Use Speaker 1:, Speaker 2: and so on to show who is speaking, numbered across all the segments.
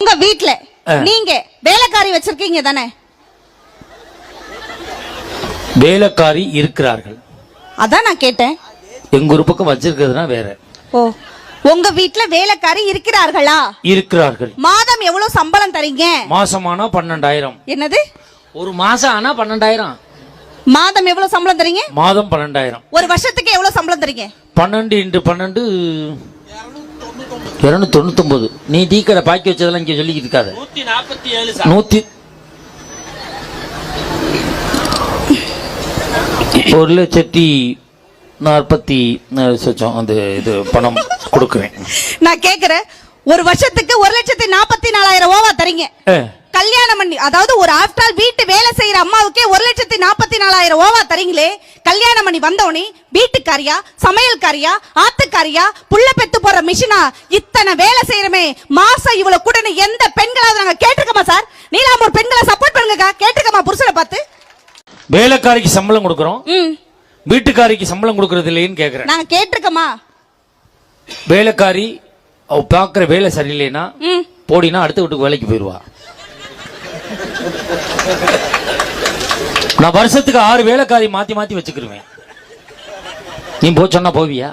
Speaker 1: உங்க வீட்ல நீங்க வேலைக்காரி வச்சிருக்கீங்க தானே?
Speaker 2: வேலைக்காரி இருக்கிறார்கள்.
Speaker 1: அதான் நான் கேட்டேன்.
Speaker 2: எங்க ஒரு பக்கம் வச்சிருக்கிறதுனா வேற.
Speaker 1: ஓ, உங்க வீட்ல வேலைக்காரி இருக்கிறார்களா?
Speaker 2: இருக்கிறார்கள்.
Speaker 1: மாதம் எவ்வளவு சம்பளம் தரீங்க?
Speaker 2: மாசமானா 12,000.
Speaker 1: என்னது?
Speaker 2: ஒரு மாசம் ஆனா 12,000.
Speaker 1: மாதம் எவ்வளவு சம்பளம் தரீங்க?
Speaker 2: மாதம் 12,000.
Speaker 1: ஒரு வருஷத்துக்கு எவ்வளவு சம்பளம் தரீங்க?
Speaker 2: 12 × 12 299. நீ டீ கடை பாக்கி வச்சதெல்லாம் இங்க சொல்லிக்கிட்டு இருக்காத. 1,40,000 அந்த இது பணம் கொடுக்குறேன்.
Speaker 1: நான் கேக்குறேன், ஒரு வருஷத்துக்கு 1,44,000 ரூபாவா தரீங்க? கல்யாணம் பண்ணி, அதாவது ஒரு ஆஃப்டர் ஆல் வீட்டு வேலை செய்யற அம்மாவுக்கே 1,44,000 ரூபாவா தரீங்களே. கல்யாணம் பண்ணி வந்தவனே வீட்டுக்காரியா, சமையல்காரியா, ஆத்துக்காரியா, புள்ள பெத்து போற மிஷினா, இத்தனை வேலை செய்யறமே, மாசம் இவ்வளவு கூட எந்த பெண்களாவது நாங்க கேட்டிருக்கோமா சார்? நீலாம் பெண்களை சப்போர்ட் பண்ணுங்க, கேட்டிருக்கோமா புருஷனை பார்த்து?
Speaker 2: வேலைக்காரிக்கு சம்பளம் கொடுக்கறோம், வீட்டுக்காரிக்கு சம்பளம் கொடுக்கறது இல்லைன்னு கேக்குறேன்.
Speaker 1: நாங்க கேட்டிருக்கோமா?
Speaker 2: வேலைக்காரி அவ பாக்குற வேலை சரியில்லைன்னா போடினா அடுத்த வீட்டுக்கு வேலைக்கு போயிருவா. நான் வருஷத்துக்கு 6 வேலைக்காரி மாத்தி மாத்தி வச்சுக்கிருவேன். நீ போ சொன்னா போவியா?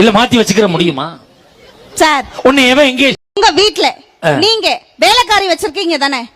Speaker 2: இல்ல மாத்தி வச்சுக்கிற முடியுமா
Speaker 1: சார்?
Speaker 2: உன்னை எவன் எங்கே?
Speaker 1: உங்க வீட்ல நீங்க வேலைக்காரி வச்சிருக்கீங்க தானே?